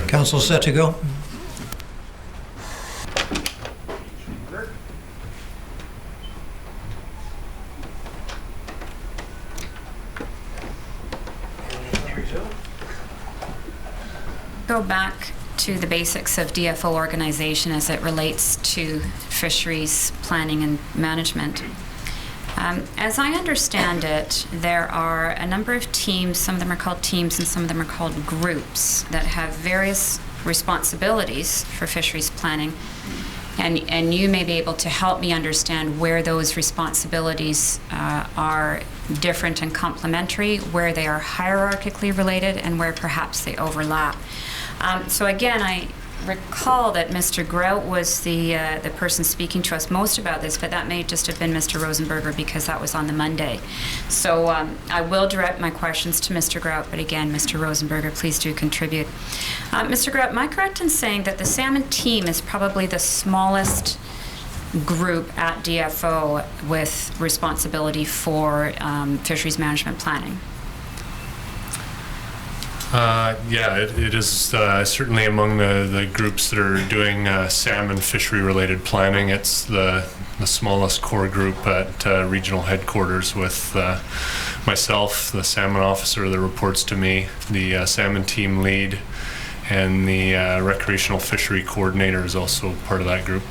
Council set to go? Go back to the basics of DFO organization as it relates to fisheries planning and management. As I understand it, there are a number of teams, some of them are called teams and some of them are called groups, that have various responsibilities for fisheries planning. And you may be able to help me understand where those responsibilities are different and complementary, where they are hierarchically related, and where perhaps they overlap. So again, I recall that Mr. Grout was the person speaking to us most about this, but that may just have been Mr. Rosenberger because that was on the Monday. So I will direct my questions to Mr. Grout, but again, Mr. Rosenberger, please do contribute. Mr. Grout, am I correct in saying that the salmon team is probably the smallest group at DFO with responsibility for fisheries management planning? Yeah, it is certainly among the groups that are doing salmon fishery-related planning. It's the smallest core group at regional headquarters, with myself, the salmon officer that reports to me, the salmon team lead, and the recreational fishery coordinator is also part of that group.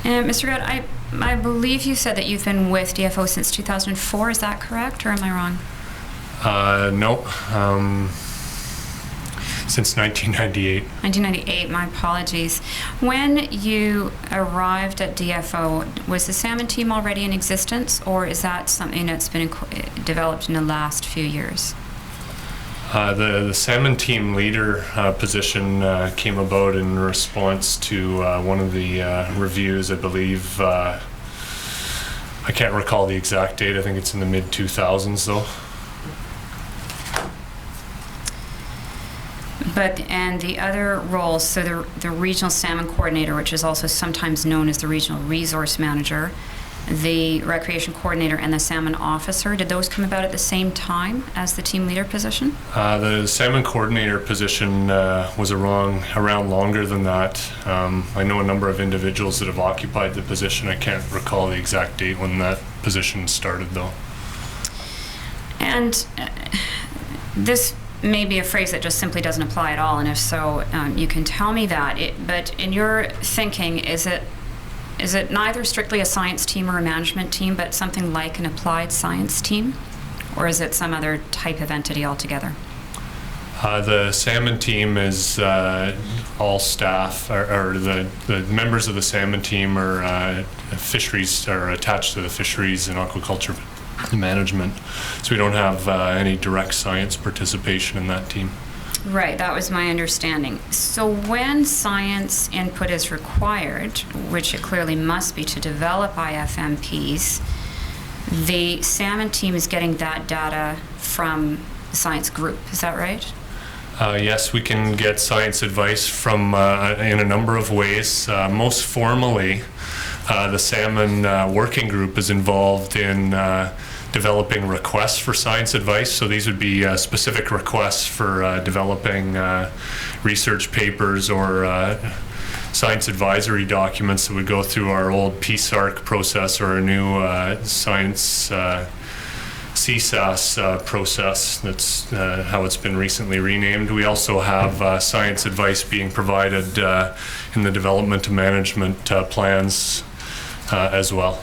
And Mr. Grout, I believe you said that you've been with DFO since 2004. Is that correct, or am I wrong? No, since 1998. 1998, my apologies. When you arrived at DFO, was the salmon team already in existence, or is that something that's been developed in the last few years? The salmon team leader position came about in response to one of the reviews, I believe. I can't recall the exact date. I think it's in the mid-2000s, though. And the other roles, so the regional salmon coordinator, which is also sometimes known as the regional resource manager, the recreation coordinator, and the salmon officer, did those come about at the same time as the team leader position? The salmon coordinator position was around longer than that. I know a number of individuals that have occupied the position. I can't recall the exact date when that position started, though. And this may be a phrase that just simply doesn't apply at all, and if so, you can tell me that. But in your thinking, is it neither strictly a science team or a management team, but something like an applied science team? Or is it some other type of entity altogether? The salmon team is all staff, or the members of the salmon team are fisheries, are attached to the fisheries and aquaculture management. So we don't have any direct science participation in that team. Right, that was my understanding. So when science input is required, which it clearly must be to develop IFMPs, the salmon team is getting that data from the science group, is that right? Yes, we can get science advice from in a number of ways. Most formally, the salmon working group is involved in developing requests for science advice. So these would be specific requests for developing research papers or science advisory documents that would go through our old PSARC process or our new science CSAS process. That's how it's been recently renamed. We also have science advice being provided in the development and management plans as well.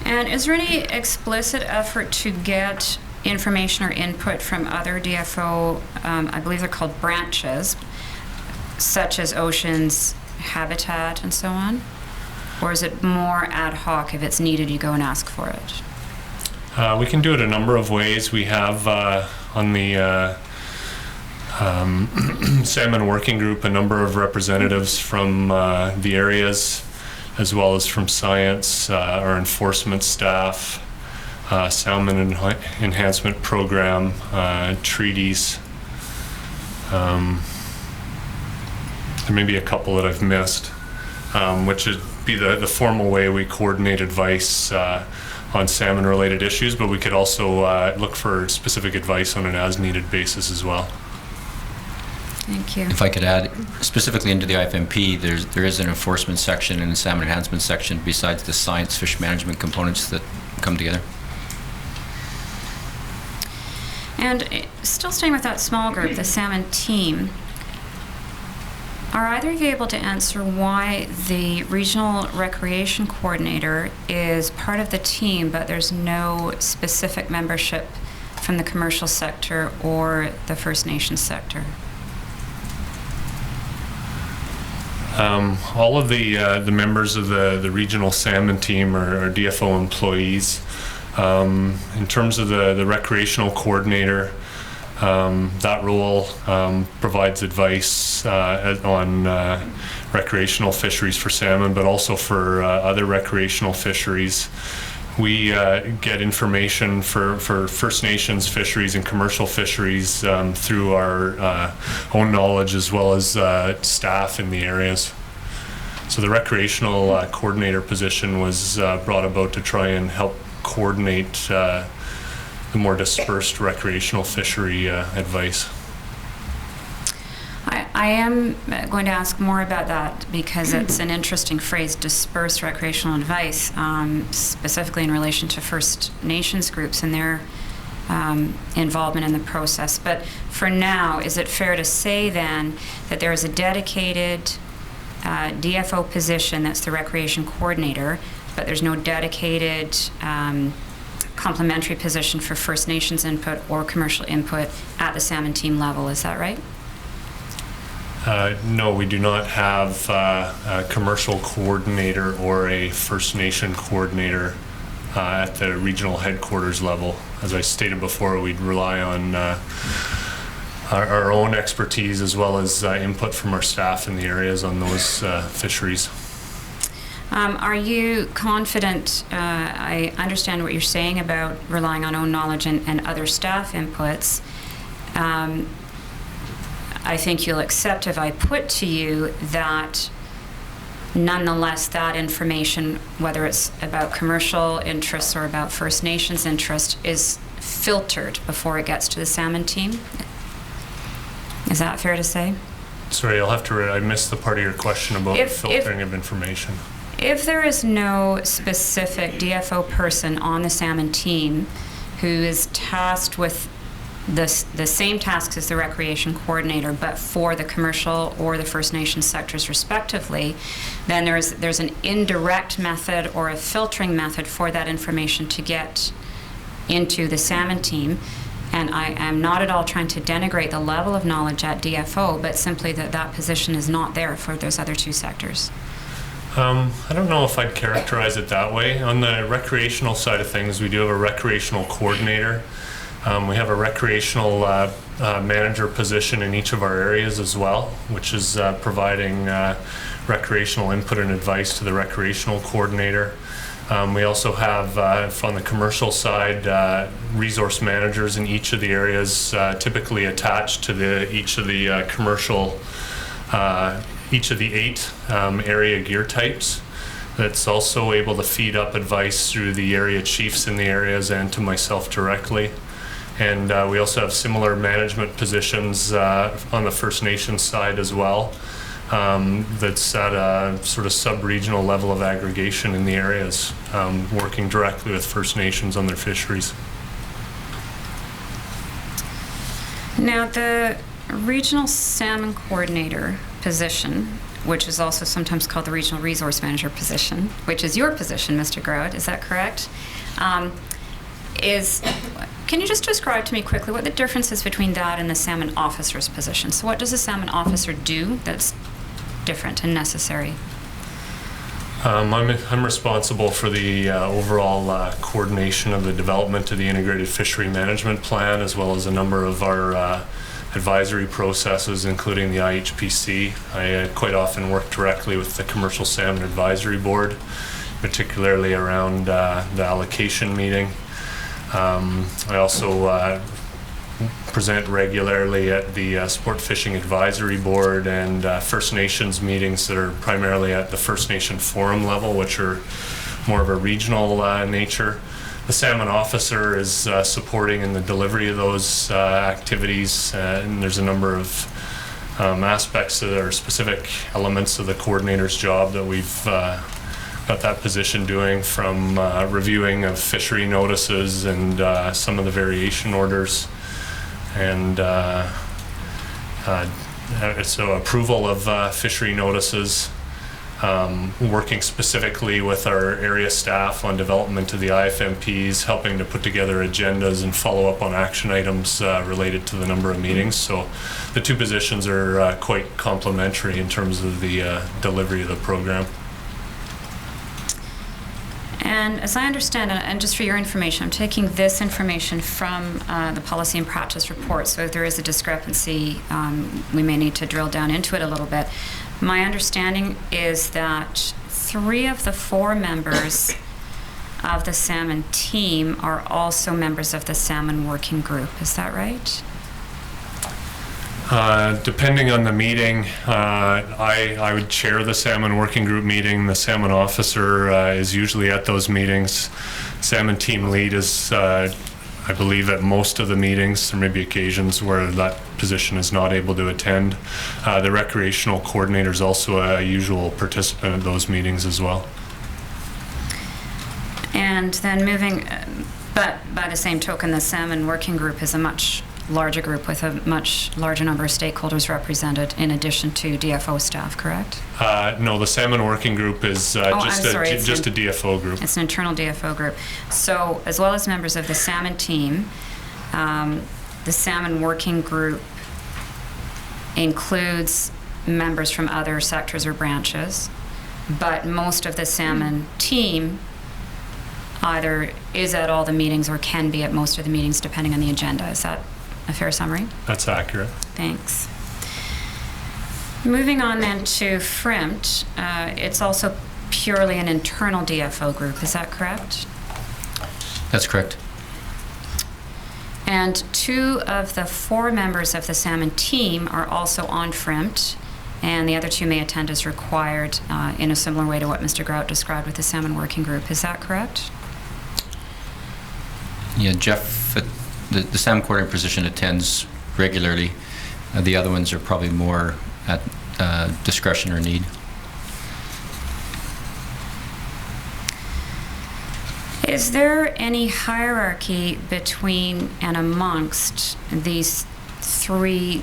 And is there any explicit effort to get information or input from other DFO, I believe they're called branches, such as oceans, habitat, and so on? Or is it more ad hoc? If it's needed, you go and ask for it? We can do it a number of ways. We have on the salmon working group a number of representatives from the areas, as well as from science, our enforcement staff, salmon enhancement program, treaties. There may be a couple that I've missed, which would be the formal way we coordinate advice on salmon-related issues, but we could also look for specific advice on an as-needed basis as well. Thank you. If I could add, specifically into the IFMP, there is an enforcement section and a salmon enhancement section besides the science fish management components that come together. And still staying with that small group, the salmon team, are either of you able to answer why the regional recreation coordinator is part of the team, but there's no specific membership from the commercial sector or the First Nations sector? All of the members of the regional salmon team are DFO employees. In terms of the recreational coordinator, that role provides advice on recreational fisheries for salmon, but also for other recreational fisheries. We get information for First Nations fisheries and commercial fisheries through our own knowledge as well as staff in the areas. So the recreational coordinator position was brought about to try and help coordinate the more dispersed recreational fishery advice. I am going to ask more about that because it's an interesting phrase, dispersed recreational advice, specifically in relation to First Nations groups and their involvement in the process. But for now, is it fair to say then that there is a dedicated DFO position that's the recreation coordinator, but there's no dedicated complementary position for First Nations input or commercial input at the salmon team level? Is that right? No, we do not have a commercial coordinator or a First Nation coordinator at the regional headquarters level. As I stated before, we'd rely on our own expertise as well as input from our staff in the areas on those fisheries. Are you confident, I understand what you're saying about relying on own knowledge and other staff inputs. I think you'll accept if I put to you that nonetheless that information, whether it's about commercial interests or about First Nations interest, is filtered before it gets to the salmon team. Is that fair to say? Sorry, I'll have to I missed the part of your question about filtering of information. If there is no specific DFO person on the salmon team who is tasked with the same tasks as the recreation coordinator, but for the commercial or the First Nations sectors respectively, then there's an indirect method or a filtering method for that information to get into the salmon team. And I am not at all trying to denigrate the level of knowledge at DFO, but simply that position is not there for those other two sectors. I don't know if I'd characterize it that way. On the recreational side of things, we do have a recreational coordinator. We have a recreational manager position in each of our areas as well, which is providing recreational input and advice to the recreational coordinator. We also have, on the commercial side, resource managers in each of the areas, typically attached to each of the 8 area gear types. That's also able to feed up advice through the area chiefs in the areas and to myself directly. And we also have similar management positions on the First Nations side as well. That's at a sort of sub-regional level of aggregation in the areas, working directly with First Nations on their fisheries. Now, the regional salmon coordinator position, which is also sometimes called the regional resource manager position, which is your position, Mr. Grout, is that correct? Can you just describe to me quickly what the difference is between that and the salmon officer's position? So what does a salmon officer do that's different and necessary? I'm responsible for the overall coordination of the development of the integrated fishery management plan, as well as a number of our advisory processes, including the IHPC. I quite often work directly with the Commercial Salmon Advisory Board, particularly around the allocation meeting. I also present regularly at the Sport Fishing Advisory Board and First Nations meetings that are primarily at the First Nation Forum level, which are more of a regional nature. The salmon officer is supporting in the delivery of those activities, and there's a number of aspects that are specific elements of the coordinator's job that we've got that position doing, from reviewing of fishery notices and some of the variation orders, and so approval of fishery notices, working specifically with our area staff on development of the IFMPs, helping to put together agendas and follow up on action items related to the number of meetings. So the two positions are quite complementary in terms of the delivery of the program. And as I understand it, and just for your information, I'm taking this information from the policy and practice report, so if there is a discrepancy, we may need to drill down into it a little bit. My understanding is that 3 of the 4 members of the salmon team are also members of the salmon working group. Is that right? Depending on the meeting, I would chair the salmon working group meeting. The salmon officer is usually at those meetings. Salmon team lead is, I believe, at most of the meetings. There may be occasions where that position is not able to attend. The recreational coordinator is also a usual participant at those meetings as well. And then moving, but by the same token, the salmon working group is a much larger group with a much larger number of stakeholders represented in addition to DFO staff, correct? No, the salmon working group is just a DFO group. It's an internal DFO group. So as well as members of the salmon team, the salmon working group includes members from other sectors or branches, but most of the salmon team either is at all the meetings or can be at most of the meetings depending on the agenda. Is that a fair summary? That's accurate. Thanks. Moving on then to FRIMT, it's also purely an internal DFO group, is that correct? That's correct. And 2 of the 4 members of the salmon team are also on FRIMT, and the other 2 may attend as required in a similar way to what Mr. Grout described with the salmon working group. Is that correct? Yeah, Jeff, the salmon coordinator position attends regularly. The other ones are probably more at discretion or need. Is there any hierarchy between and amongst these 3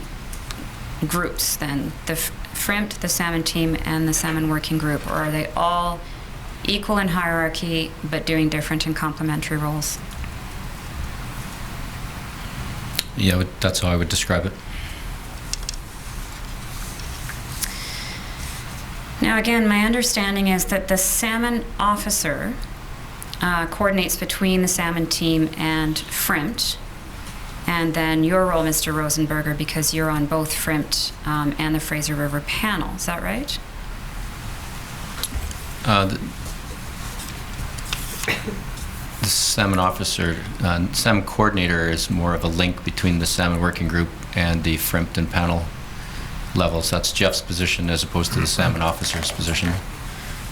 groups then? The FRIMT, the salmon team, and the salmon working group, or are they all equal in hierarchy but doing different and complementary roles? Yeah, that's how I would describe it. Now again, my understanding is that the salmon officer coordinates between the salmon team and FRIMT, and then your role, Mr. Rosenberger, because you're on both FRIMT and the Fraser River panel. Is that right? The salmon officer, salmon coordinator is more of a link between the salmon working group and the FRIMT and panel levels. That's Jeff's position as opposed to the salmon officer's position.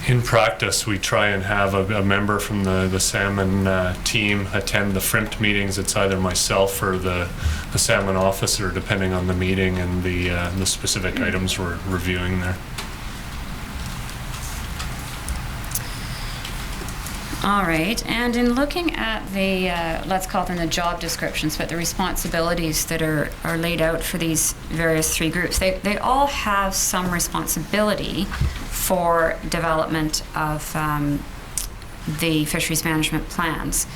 In practice, we try and have a member from the salmon team attend the FRIMT meetings. It's either myself or the salmon officer, depending on the meeting and the specific items we're reviewing there. All right, and in looking at the, let's call them the job descriptions, but the responsibilities that are laid out for these various 3 groups, they all have some responsibility for development of the fisheries management plans,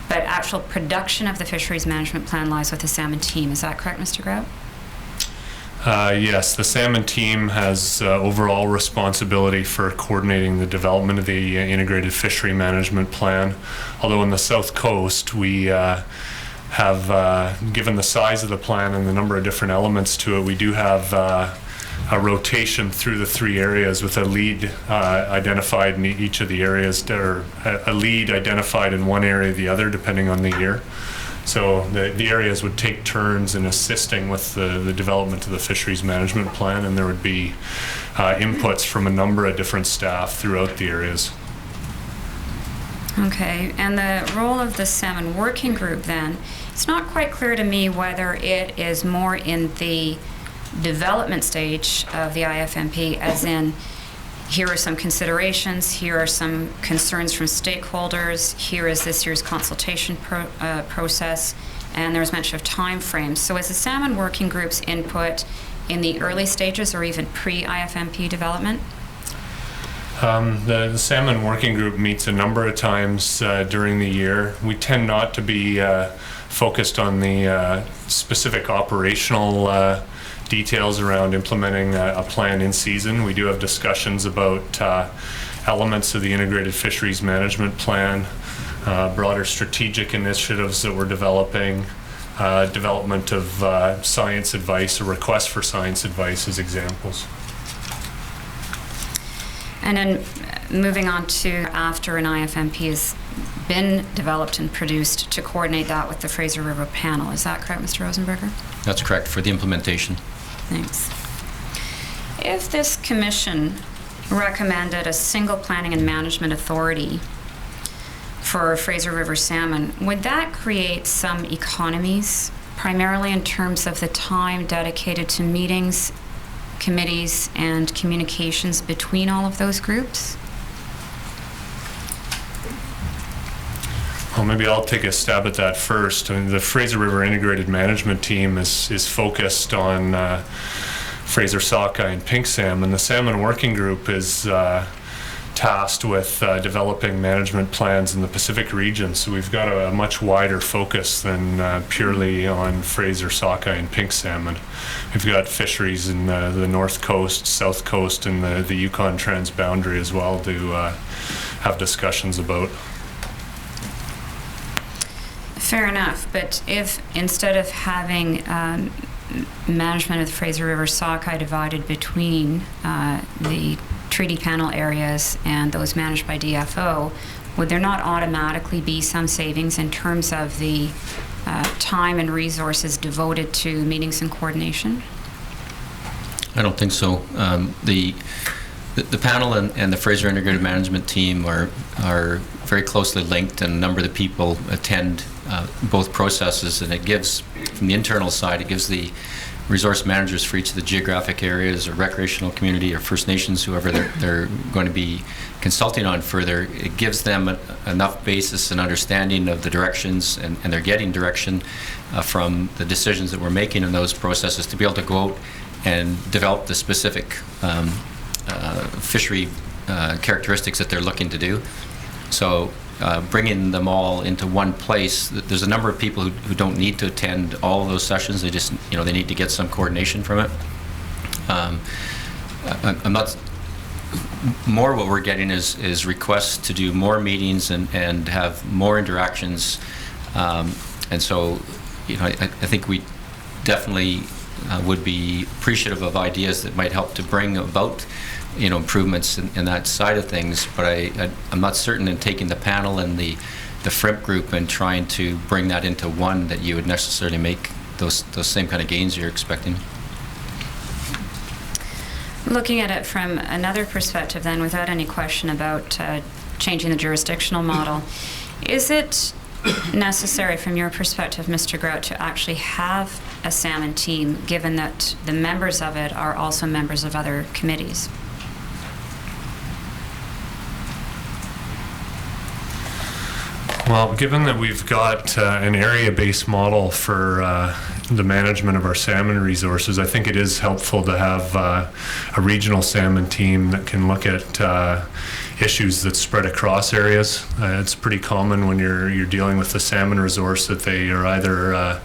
but actual production of the fisheries management plan lies with the salmon team. Is that correct, Mr. Grout? Yes, the salmon team has overall responsibility for coordinating the development of the integrated fishery management plan. Although on the South Coast, we have, given the size of the plan and the number of different elements to it, we do have a rotation through the 3 areas with a lead identified in each of the areas, or a lead identified in one area or the other, depending on the year. So the areas would take turns in assisting with the development of the fisheries management plan, and there would be inputs from a number of different staff throughout the areas. Okay, and the role of the salmon working group then, it's not quite clear to me whether it is more in the development stage of the IFMP, as in, here are some considerations, here are some concerns from stakeholders, here is this year's consultation process, and there's mention of time frames. So is the salmon working group's input in the early stages or even pre-IFMP development? The salmon working group meets a number of times during the year. We tend not to be focused on the specific operational details around implementing a plan in season. We do have discussions about elements of the integrated fisheries management plan, broader strategic initiatives that we're developing, development of science advice or requests for science advice as examples. And then moving on to after an IFMP has been developed and produced, to coordinate that with the Fraser River panel. Is that correct, Mr. Rosenberger? That's correct, for the implementation. Thanks. If this commission recommended a single planning and management authority for Fraser River salmon, would that create some economies, primarily in terms of the time dedicated to meetings, committees, and communications between all of those groups? Well, maybe I'll take a stab at that first. I mean, the Fraser River Integrated Management Team is focused on Fraser sockeye and pink salmon. The Salmon Working Group is tasked with developing management plans in the Pacific region, so we've got a much wider focus than purely on Fraser sockeye and pink salmon. We've got fisheries in the North Coast, South Coast, and the Yukon transboundary as well to have discussions about. Fair enough, but if instead of having management of the Fraser River sockeye divided between the treaty panel areas and those managed by DFO, would there not automatically be some savings in terms of the time and resources devoted to meetings and coordination? I don't think so. The panel and the Fraser Integrated Management Team are very closely linked, and a number of the people attend both processes, and it gives, from the internal side, it gives the resource managers for each of the geographic areas or recreational community or First Nations, whoever they're going to be consulting on further, it gives them enough basis and understanding of the directions, and they're getting direction from the decisions that we're making in those processes to be able to go out and develop the specific fishery characteristics that they're looking to do. So bringing them all into one place, there's a number of people who don't need to attend all of those sessions. They just, they need to get some coordination from it. I'm not, more what we're getting is requests to do more meetings and have more interactions. And so, I think we definitely would be appreciative of ideas that might help to bring about improvements in that side of things, but I'm not certain in taking the panel and the FRIMP group and trying to bring that into one that you would necessarily make those same kind of gains you're expecting. Looking at it from another perspective then, without any question about changing the jurisdictional model, is it necessary from your perspective, Mr. Grout, to actually have a salmon team, given that the members of it are also members of other committees? Well, given that we've got an area-based model for the management of our salmon resources, I think it is helpful to have a regional salmon team that can look at issues that spread across areas. It's pretty common when you're dealing with the salmon resource that they are either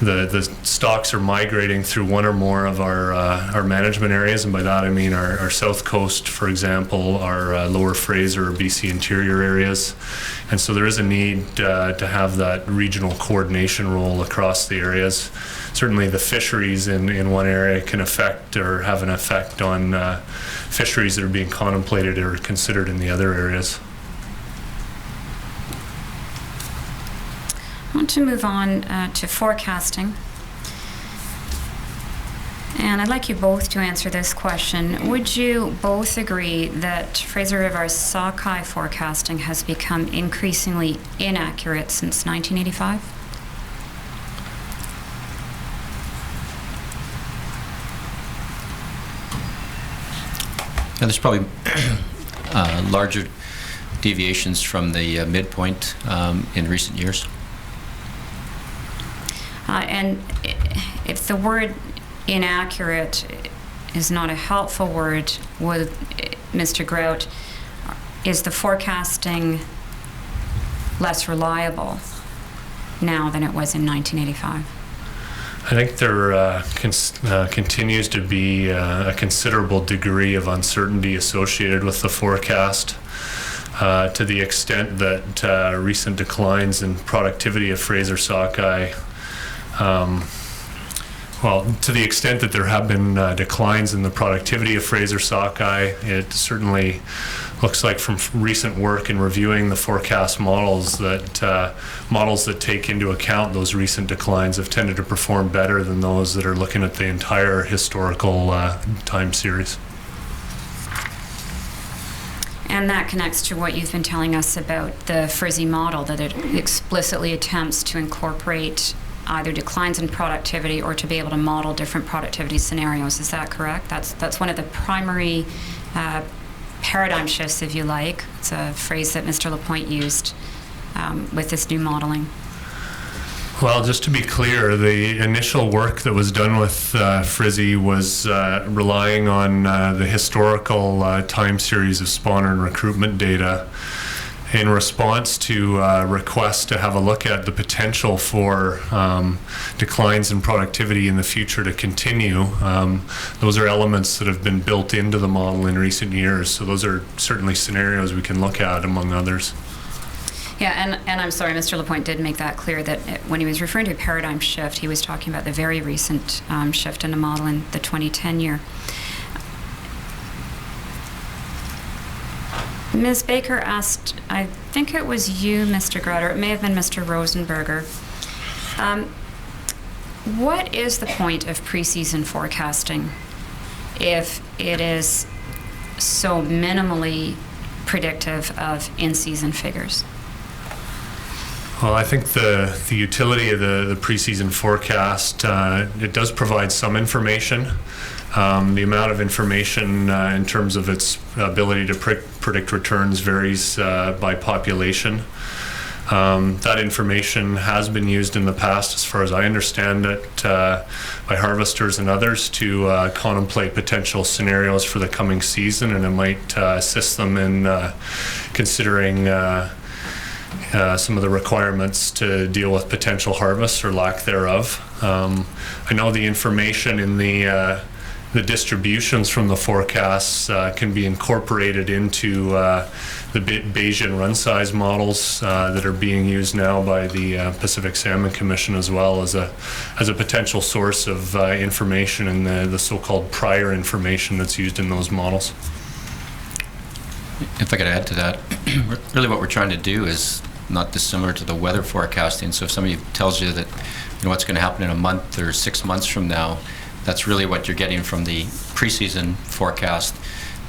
the stocks are migrating through one or more of our management areas, and by that I mean our South Coast, for example, our Lower Fraser or BC interior areas. And so there is a need to have that regional coordination role across the areas. Certainly the fisheries in one area can affect or have an effect on fisheries that are being contemplated or considered in the other areas. I want to move on to forecasting. And I'd like you both to answer this question. Would you both agree that Fraser River's sockeye forecasting has become increasingly inaccurate since 1985? Now, there's probably larger deviations from the midpoint in recent years. And if the word inaccurate is not a helpful word, with Mr. Grout, is the forecasting less reliable now than it was in 1985? I think there continues to be a considerable degree of uncertainty associated with the forecast, to the extent that recent declines in productivity of Fraser sockeye, to the extent that there have been declines in the productivity of Fraser sockeye, it certainly looks like from recent work in reviewing the forecast models that take into account those recent declines have tended to perform better than those that are looking at the entire historical time series. And that connects to what you've been telling us about the Frizzy model, that it explicitly attempts to incorporate either declines in productivity or to be able to model different productivity scenarios. Is that correct? That's one of the primary paradigm shifts, if you like. It's a phrase that Mr. Lapointe used with this new modeling. Well, just to be clear, the initial work that was done with Frizzy was relying on the historical time series of spawner and recruitment data in response to requests to have a look at the potential for declines in productivity in the future to continue. Those are elements that have been built into the model in recent years, so those are certainly scenarios we can look at, among others. Yeah, and I'm sorry, Mr. Lapointe did make that clear, that when he was referring to a paradigm shift, he was talking about the very recent shift in the model in the 2010 year. Ms. Baker asked, I think it was you, Mr. Grout, or it may have been Mr. Rosenberger, what is the point of preseason forecasting if it is so minimally predictive of in-season figures? Well, I think the utility of the preseason forecast, it does provide some information. The amount of information in terms of its ability to predict returns varies by population. That information has been used in the past, as far as I understand it, by harvesters and others to contemplate potential scenarios for the coming season, and it might assist them in considering some of the requirements to deal with potential harvests or lack thereof. I know the information in the distributions from the forecasts can be incorporated into the Bayesian run size models that are being used now by the Pacific Salmon Commission, as well as a potential source of information in the so-called prior information that's used in those models. If I could add to that, really what we're trying to do is not dissimilar to the weather forecasting. So if somebody tells you that what's going to happen in a month or 6 months from now, that's really what you're getting from the preseason forecast.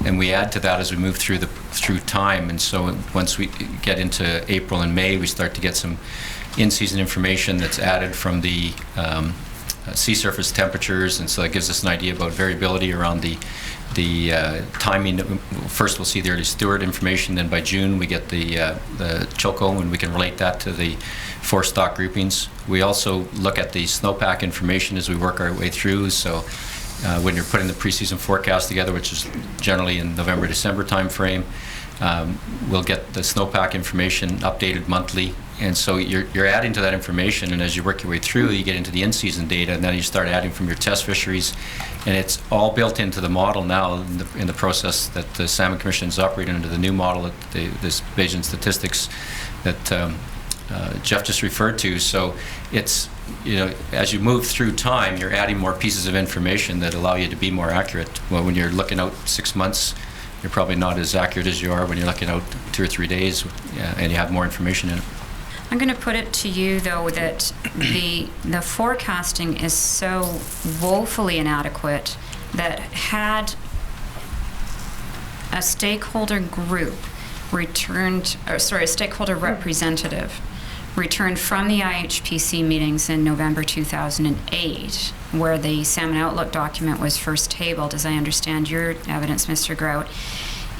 And we add to that as we move through time. And so once we get into April and May, we start to get some in-season information that's added from the sea surface temperatures, and so that gives us an idea about variability around the timing. First we'll see the early steward information, then by June we get the choco, and we can relate that to the 4 stock groupings. We also look at the snowpack information as we work our way through, so when you're putting the preseason forecast together, which is generally in November-December time frame, we'll get the snowpack information updated monthly. And so you're adding to that information, and as you work your way through, you get into the in-season data, and then you start adding from your test fisheries, and it's all built into the model now in the process that the Salmon Commission is operating under the new model, this Bayesian statistics that Jeff just referred to. So it's, as you move through time, you're adding more pieces of information that allow you to be more accurate. Well, when you're looking out 6 months, you're probably not as accurate as you are when you're looking out 2 or 3 days and you have more information in it. I'm going to put it to you, though, that the forecasting is so woefully inadequate that had a stakeholder group a stakeholder representative returned from the IHPC meetings in November 2008, where the Salmon Outlook document was first tabled, as I understand your evidence, Mr. Grout.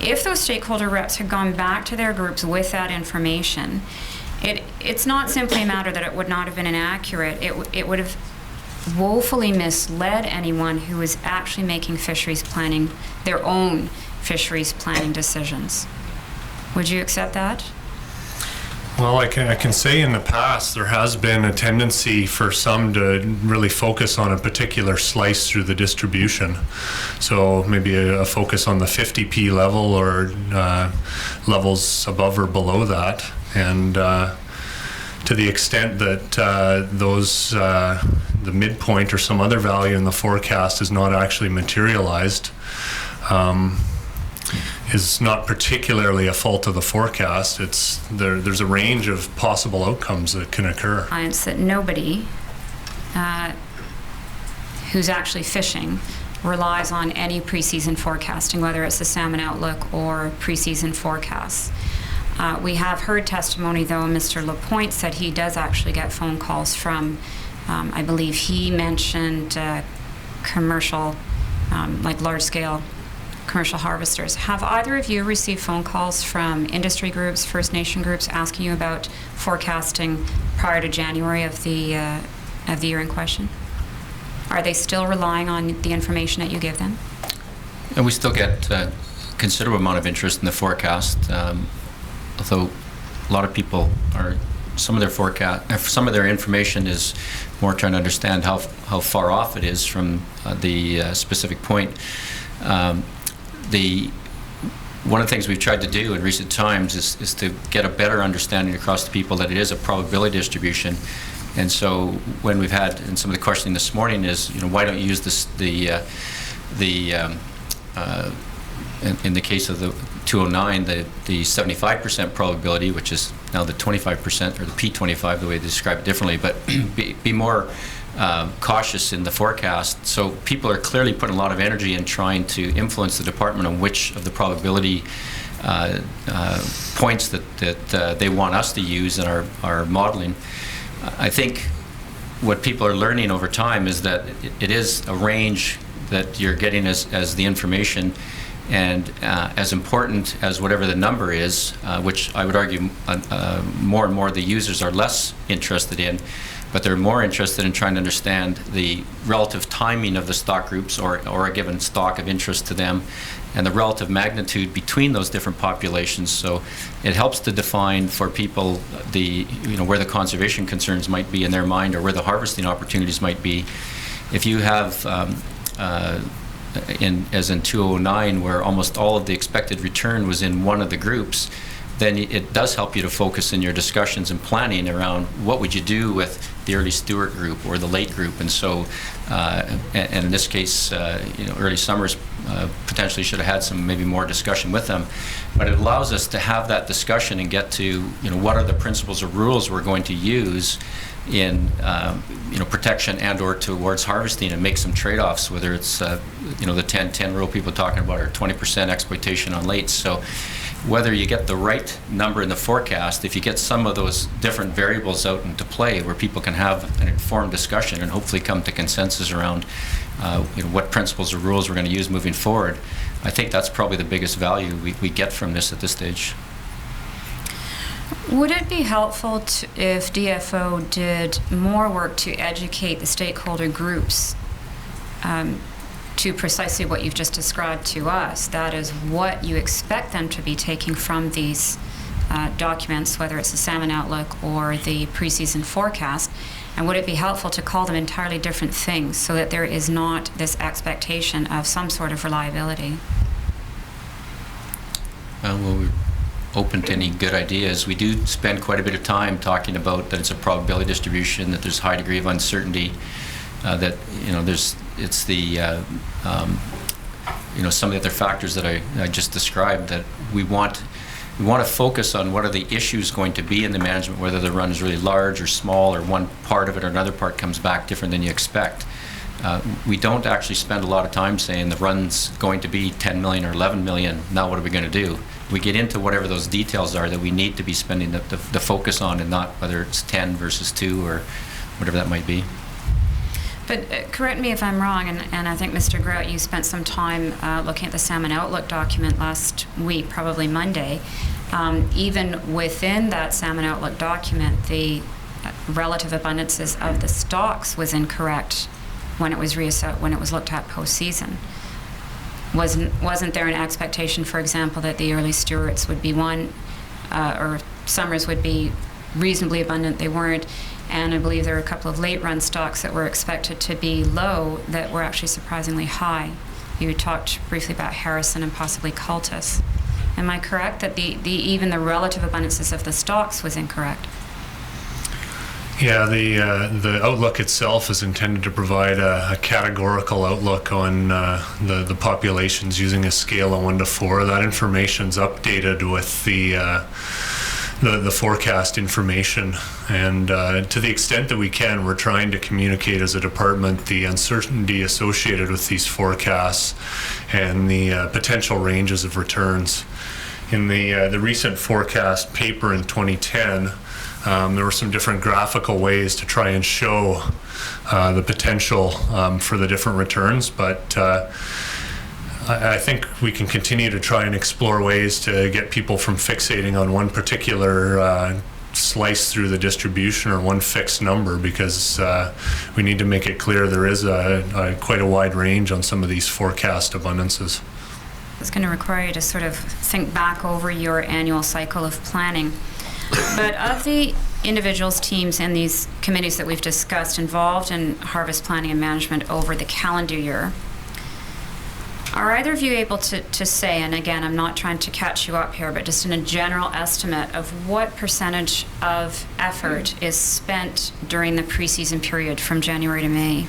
If those stakeholder reps had gone back to their groups with that information, it's not simply a matter that it would not have been inaccurate. It would have woefully misled anyone who was actually making fisheries planning, their own fisheries planning decisions. Would you accept that? Well, I can say in the past there has been a tendency for some to really focus on a particular slice through the distribution. So maybe a focus on the 50p level or levels above or below that. And to the extent that the midpoint or some other value in the forecast is not actually materialized, is not particularly a fault of the forecast. There's a range of possible outcomes that can occur. It's that nobody who's actually fishing relies on any preseason forecasting, whether it's the Salmon Outlook or preseason forecasts. We have heard testimony, though, Mr. Lapointe said he does actually get phone calls from, I believe he mentioned commercial, like large-scale commercial harvesters. Have either of you received phone calls from industry groups, First Nation groups, asking you about forecasting prior to January of the year in question? Are they still relying on the information that you give them? And we still get a considerable amount of interest in the forecast, although a lot of people are, some of their information is more trying to understand how far off it is from the specific point. One of the things we've tried to do in recent times is to get a better understanding across the people that it is a probability distribution. And so when we've had, and some of the questioning this morning is, why don't you use this, in the case of the 209, the 75% probability, which is now the 25%, or the P25, the way they describe it differently, but be more cautious in the forecast. So people are clearly putting a lot of energy in trying to influence the department on which of the probability points that they want us to use in our modeling. I think what people are learning over time is that it is a range that you're getting as the information, and as important as whatever the number is, which I would argue more and more the users are less interested in, but they're more interested in trying to understand the relative timing of the stock groups or a given stock of interest to them, and the relative magnitude between those different populations. So it helps to define for people where the conservation concerns might be in their mind, or where the harvesting opportunities might be. If you have as in 209, where almost all of the expected return was in one of the groups, then it does help you to focus in your discussions and planning around what would you do with the early Stewart group or the late group. And so, and in this case, early Summers potentially should have had some maybe more discussion with them. But it allows us to have that discussion and get to what are the principles or rules we're going to use in protection and or towards harvesting, and make some trade-offs, whether it's the 10-10 rule people are talking about, or 20% exploitation on lates. So whether you get the right number in the forecast, if you get some of those different variables out into play where people can have an informed discussion and hopefully come to consensus around what principles or rules we're going to use moving forward, I think that's probably the biggest value we get from this at this stage. Would it be helpful if DFO did more work to educate the stakeholder groups to precisely what you've just described to us? That is, what you expect them to be taking from these documents, whether it's the Salmon Outlook or the preseason forecast, and would it be helpful to call them entirely different things so that there is not this expectation of some sort of reliability? Well, we're open to any good ideas. We do spend quite a bit of time talking about that it's a probability distribution, that there's a high degree of uncertainty, that it's the some of the other factors that I just described, that we want we want to focus on what are the issues going to be in the management, whether the run is really large or small, or one part of it or another part comes back different than you expect. We don't actually spend a lot of time saying the run's going to be 10 million or 11 million, now what are we going to do? We get into whatever those details are that we need to be spending the focus on, and not whether it's 10 versus 2 or whatever that might be. But correct me if I'm wrong, and I think, Mr. Grout, you spent some time looking at the Salmon Outlook document last week, probably Monday. Even within that Salmon Outlook document, the relative abundances of the stocks was incorrect when it was when it was looked at postseason. Wasn't there an expectation, for example, that the early Stewarts would be or summers would be reasonably abundant? They weren't. And I believe there were a couple of late run stocks that were expected to be low that were actually surprisingly high. You talked briefly about Harrison and possibly Cultus. Am I correct that even the relative abundances of the stocks was incorrect? Yeah, the outlook itself is intended to provide a categorical outlook on the populations using a scale of 1 to 4. That information's updated with the forecast information, and to the extent that we can, we're trying to communicate as a department the uncertainty associated with these forecasts and the potential ranges of returns. In the recent forecast paper in 2010, there were some different graphical ways to try and show the potential for the different returns, but I think we can continue to try and explore ways to get people from fixating on one particular slice through the distribution or one fixed number, because we need to make it clear there is quite a wide range on some of these forecast abundances. It's going to require you to sort of think back over your annual cycle of planning. But of the individuals, teams, and these committees that we've discussed involved in harvest planning and management over the calendar year, are either of you able to say, and again, I'm not trying to catch you up here, but just in a general estimate of what percentage of effort is spent during the preseason period from January to May?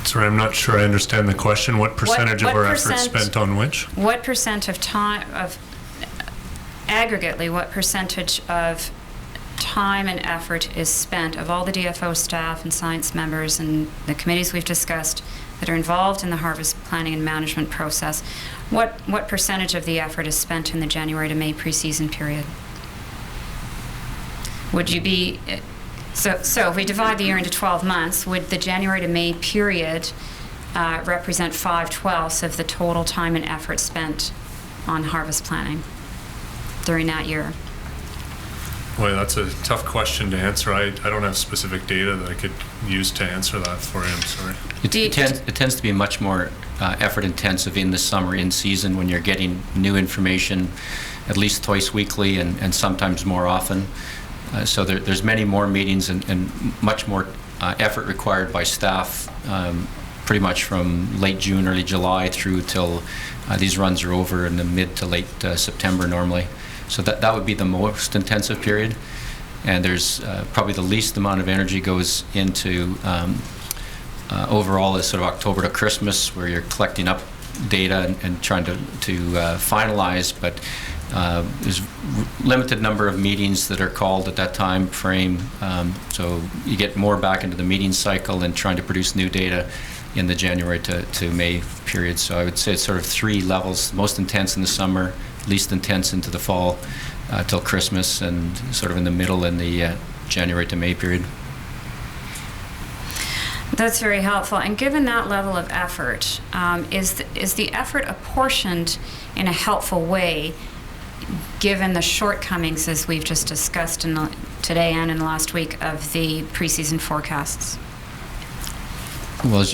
Sorry, I'm not sure I understand the question. What percentage of our effort spent on which? What percent of time, aggregately, what percentage of time and effort is spent of all the DFO staff and science members and the committees we've discussed that are involved in the harvest planning and management process? What percentage of the effort is spent in the January to May preseason period? Would you be, so if we divide the year into 12 months, would the January to May period represent 5/12 of the total time and effort spent on harvest planning during that year? Boy, that's a tough question to answer. I don't have specific data that I could use to answer that for you. I'm sorry. It tends to be much more effort intensive in the summer, in season, when you're getting new information at least twice weekly and sometimes more often. So there's many more meetings and much more effort required by staff pretty much from late June, early July through till these runs are over in the mid to late September normally. So that would be the most intensive period, and there's probably the least amount of energy goes into overall is sort of October to Christmas, where you're collecting up data and trying to finalize, but there's limited number of meetings that are called at that time frame, so you get more back into the meeting cycle and trying to produce new data in the January to May period. So I would say it's sort of 3 levels: most intense in the summer, least intense into the fall till Christmas, and sort of in the middle in the January to May period. That's very helpful. And given that level of effort, is the effort apportioned in a helpful way, given the shortcomings, as we've just discussed today and in the last week, of the preseason forecasts? Well,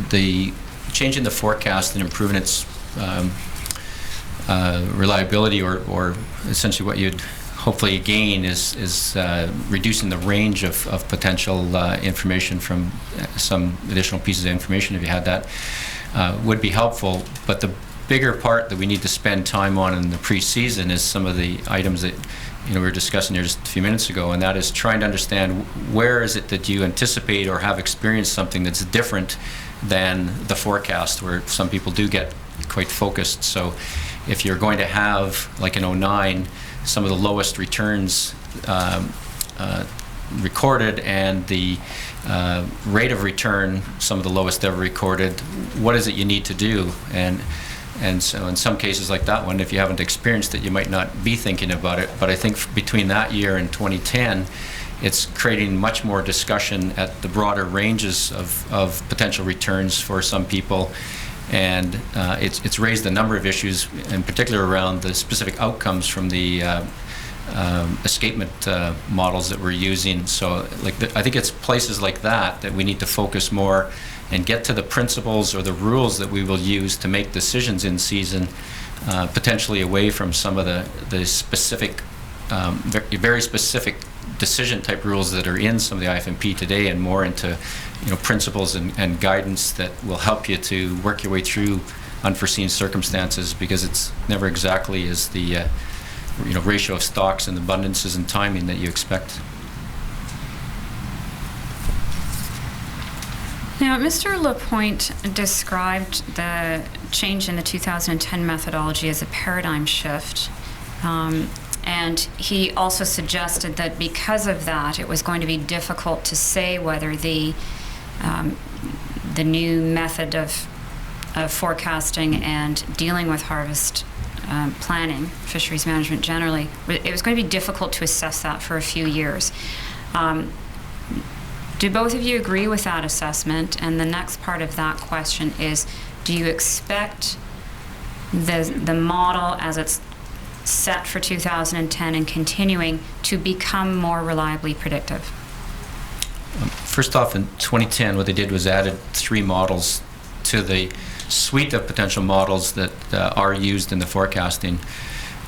the change in the forecast and improving its reliability, or essentially what you'd hopefully gain is reducing the range of potential information from some additional pieces of information, if you had that, would be helpful. But the bigger part that we need to spend time on in the preseason is some of the items that we were discussing here just a few minutes ago, and that is trying to understand where is it that you anticipate or have experienced something that's different than the forecast, where some people do get quite focused. So if you're going to have, like in '09, some of the lowest returns recorded and the rate of return some of the lowest ever recorded, what is it you need to do? And so in some cases like that one, if you haven't experienced it, you might not be thinking about it. But I think between that year and 2010, it's creating much more discussion at the broader ranges of potential returns for some people. And it's raised a number of issues, in particular around the specific outcomes from the escapement models that we're using. So I think it's places like that that we need to focus more and get to the principles or the rules that we will use to make decisions in season, potentially away from some of the specific, very specific decision type rules that are in some of the IFMP today, and more into principles and guidance that will help you to work your way through unforeseen circumstances, because it's never exactly as the ratio of stocks and abundances and timing that you expect. Now, Mr. Lapointe described the change in the 2010 methodology as a paradigm shift, and he also suggested that because of that, it was going to be difficult to say whether the new method of forecasting and dealing with harvest planning, fisheries management generally, it was going to be difficult to assess that for a few years. Do both of you agree with that assessment? And the next part of that question is, do you expect the model as it's set for 2010 and continuing to become more reliably predictive? First off, in 2010, what they did was added 3 models to the suite of potential models that are used in the forecasting.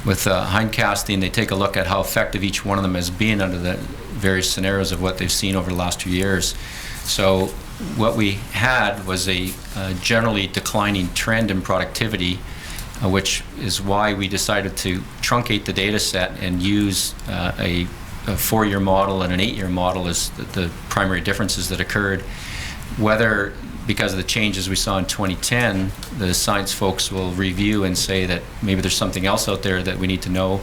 With hindcasting, they take a look at how effective each one of them has been under the various scenarios of what they've seen over the last 2 years. So what we had was a generally declining trend in productivity, which is why we decided to truncate the data set and use a 4-year model and an 8-year model as the primary differences that occurred. Whether, because of the changes we saw in 2010, the science folks will review and say that maybe there's something else out there that we need to know,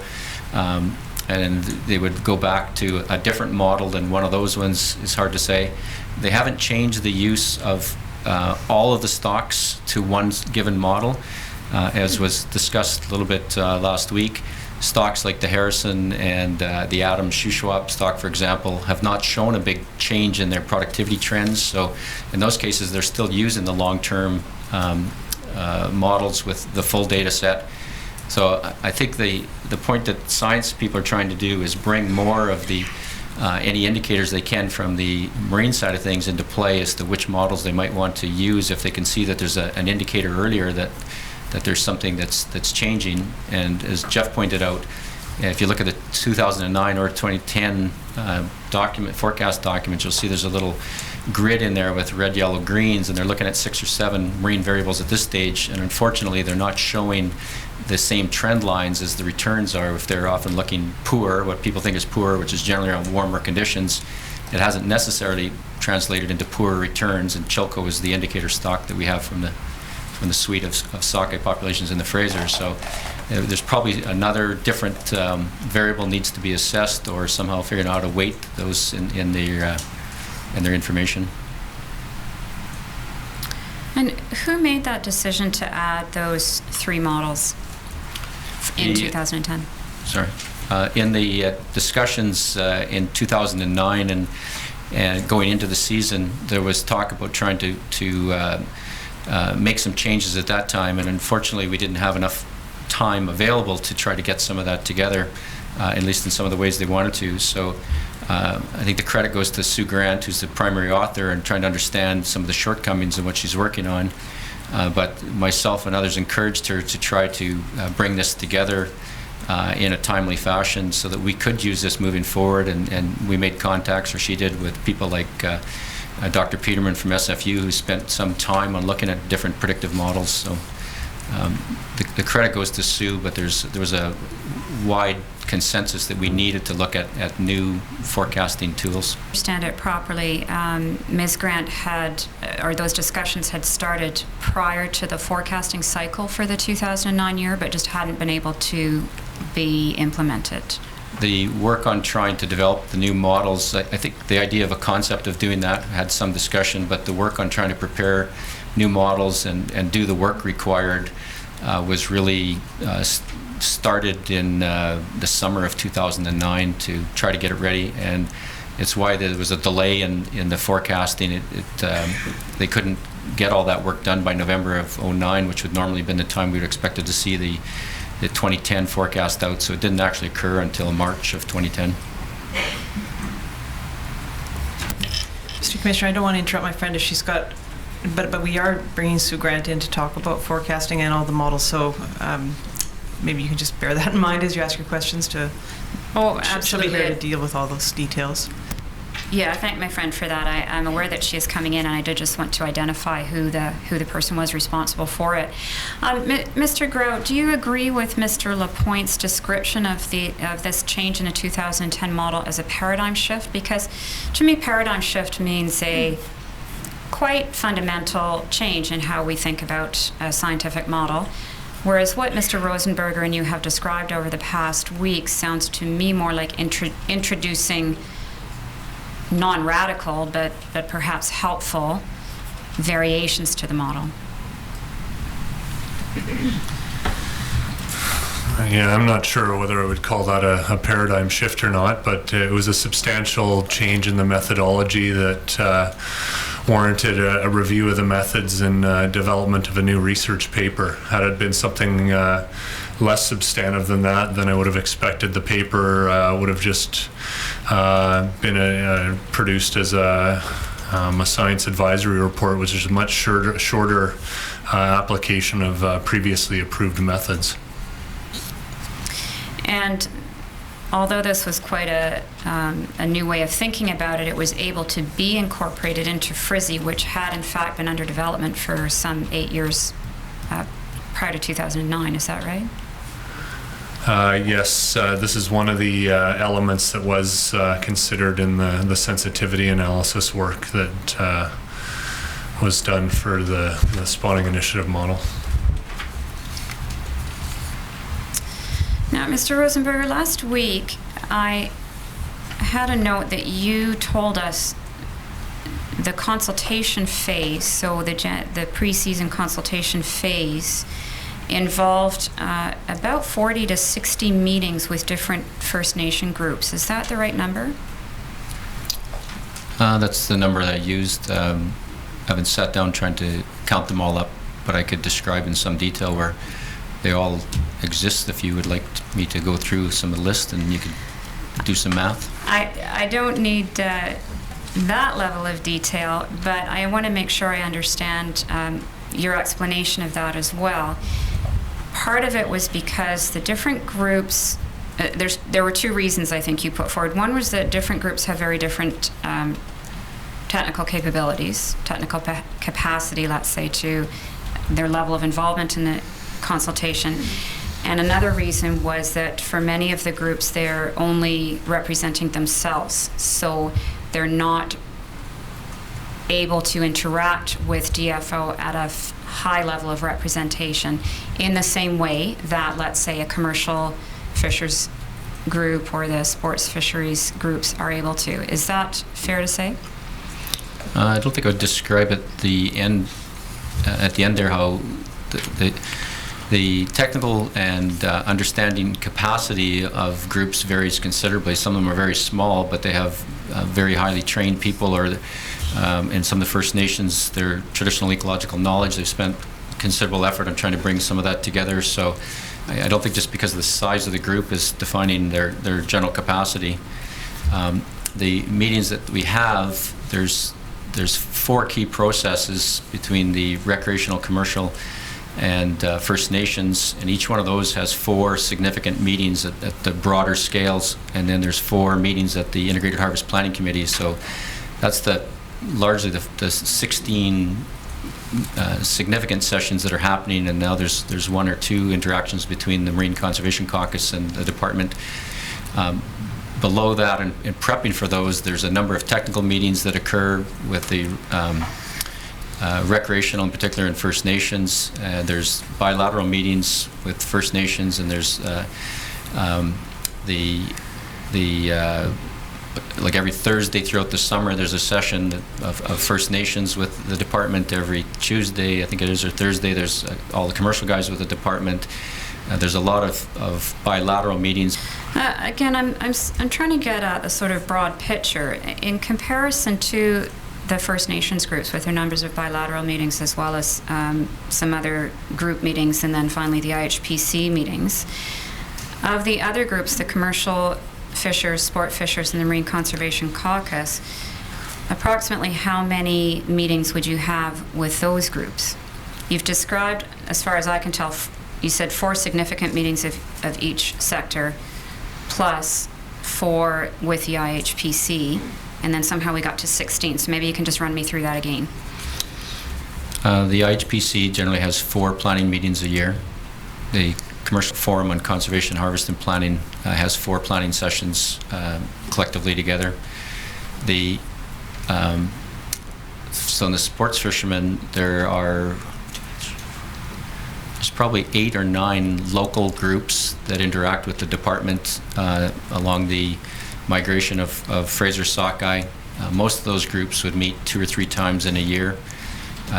and they would go back to a different model than one of those ones, is hard to say. They haven't changed the use of all of the stocks to one given model, as was discussed a little bit last week. Stocks like the Harrison and the Adams Shuswap stock, for example, have not shown a big change in their productivity trends. So in those cases, they're still using the long-term models with the full data set. So I think the point that science people are trying to do is bring more of the any indicators they can from the marine side of things into play as to which models they might want to use if they can see that there's an indicator earlier that there's something that's changing. And as Jeff pointed out, if you look at the 2009 or 2010 forecast documents, you'll see there's a little grid in there with red, yellow, greens, and they're looking at 6 or 7 marine variables at this stage, and unfortunately they're not showing the same trend lines as the returns are. If they're often looking poor, what people think is poor, which is generally around warmer conditions, it hasn't necessarily translated into poorer returns, and Chilco is the indicator stock that we have from the suite of sockeye populations in the Fraser. So there's probably another different variable needs to be assessed, or somehow figuring out how to weight those in their information. And who made that decision to add those 3 models in 2010? Sorry. In the discussions in 2009 and going into the season, there was talk about trying to make some changes at that time, and unfortunately we didn't have enough time available to try to get some of that together, at least in some of the ways they wanted to. So I think the credit goes to Sue Grant, who's the primary author, and trying to understand some of the shortcomings in what she's working on. But myself and others encouraged her to try to bring this together in a timely fashion so that we could use this moving forward, and we made contacts, or she did, with people like Dr. Peterman from SFU, who spent some time on looking at different predictive models. So the credit goes to Sue, but there was a wide consensus that we needed to look at new forecasting tools. Understand it properly, Ms. Grant had, or those discussions had started prior to the forecasting cycle for the 2009 year, but just hadn't been able to be implemented. The work on trying to develop the new models, I think the idea of a concept of doing that had some discussion, but the work on trying to prepare new models and do the work required was really started in the summer of 2009 to try to get it ready, and it's why there was a delay in the forecasting. They couldn't get all that work done by November of 2009, which would normally have been the time we would expected to see the 2010 forecast out, so it didn't actually occur until March of 2010. Mr. Commissioner, I don't want to interrupt my friend if she's got, but we are bringing Sue Grant in to talk about forecasting and all the models, so maybe you can just bear that in mind as you ask your questions to. Oh, She'll be absolutely. here to deal with all those details. Yeah, I thank my friend for that. I'm aware that she is coming in, and I did just want to identify who the person was responsible for it. Mr. Grout, do you agree with Mr. Lapointe's description of this change in the 2010 model as a paradigm shift? Because to me, paradigm shift means a quite fundamental change in how we think about a scientific model. Whereas what Mr. Rosenberger and you have described over the past week sounds to me more like introducing non-radical, but perhaps helpful variations to the model. Yeah, I'm not sure whether I would call that a paradigm shift or not, but it was a substantial change in the methodology that warranted a review of the methods and development of a new research paper. Had it been something less substantive than that, then I would have expected the paper would have just been produced as a science advisory report, which is a much shorter application of previously approved methods. And although this was quite a new way of thinking about it, it was able to be incorporated into Frizzy, which had in fact been under development for some 8 years prior to 2009. Is that right? Yes, this is one of the elements that was considered in the sensitivity analysis work that was done for the spawning initiative model. Now, Mr. Rosenberger, last week I had a note that you told us the consultation phase, so the pre-season consultation phase, involved about 40 to 60 meetings with different First Nation groups. Is that the right number? That's the number that I used. I haven't sat down trying to count them all up, but I could describe in some detail where they all exist if you would like me to go through some of the list and you could do some math. I don't need that level of detail, but I want to make sure I understand your explanation of that as well. Part of it was because the different groups, there were two reasons I think you put forward. One was that different groups have very different technical capabilities, technical capacity, let's say, to their level of involvement in the consultation. And another reason was that for many of the groups, they're only representing themselves. So they're not able to interact with DFO at a high level of representation in the same way that, let's say, a commercial fishers group or the sports fisheries groups are able to. Is that fair to say? I don't think I would describe at the end there how the technical and understanding capacity of groups varies considerably. Some of them are very small, but they have very highly trained people, or in some of the First Nations, their traditional ecological knowledge, they've spent considerable effort on trying to bring some of that together. So I don't think just because of the size of the group is defining their general capacity. The meetings that we have, there's 4 key processes between the recreational, commercial, and First Nations, and each one of those has 4 significant meetings at the broader scales, and then there's 4 meetings at the Integrated Harvest Planning Committee. So that's largely the 16 significant sessions that are happening, and now there's one or two interactions between the Marine Conservation Caucus and the department. Below that, and prepping for those, there's a number of technical meetings that occur with the recreational, in particular, and First Nations. There's bilateral meetings with First Nations, and there's like every Thursday throughout the summer, there's a session of First Nations with the department. Every Tuesday, I think it is, or Thursday, there's all the commercial guys with the department. There's a lot of bilateral meetings. Again, I'm trying to get at the sort of broad picture in comparison to the First Nations groups with their numbers of bilateral meetings, as well as some other group meetings, and then finally the IHPC meetings. Of the other groups, the commercial fishers, sport fishers, and the Marine Conservation Caucus, approximately how many meetings would you have with those groups? You've described, as far as I can tell, you said 4 significant meetings of each sector, plus 4 with the IHPC, and then somehow we got to 16. So maybe you can just run me through that again. The IHPC generally has 4 planning meetings a year. The Commercial Forum on Conservation, Harvest, and Planning has 4 planning sessions collectively together. So in the sports fishermen, there's probably 8 or 9 local groups that interact with the department along the migration of Fraser sockeye. Most of those groups would meet 2 or 3 times in a year.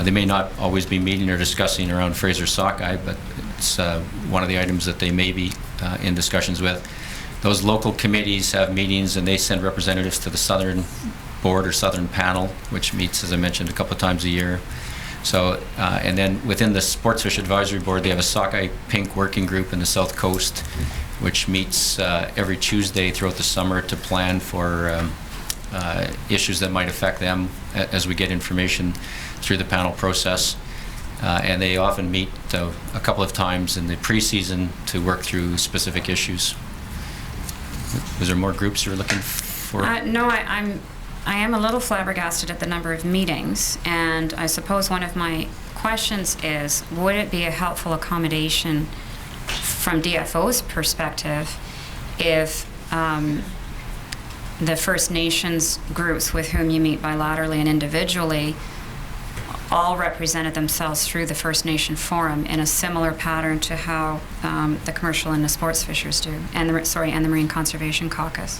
They may not always be meeting or discussing around Fraser sockeye, but it's one of the items that they may be in discussions with. Those local committees have meetings, and they send representatives to the Southern Board or Southern Panel, which meets, as I mentioned, a couple of times a year. So, and then within the Sports Fish Advisory Board, they have a sockeye pink working group in the South Coast, which meets every Tuesday throughout the summer to plan for issues that might affect them as we get information through the panel process. And they often meet a couple of times in the pre-season to work through specific issues. Was there more groups you were looking for? No, I am a little flabbergasted at the number of meetings, and I suppose one of my questions is, would it be a helpful accommodation from DFO's perspective if the First Nations groups with whom you meet bilaterally and individually all represented themselves through the First Nation Forum in a similar pattern to how the commercial and the sports fishers do, and the Marine Conservation Caucus?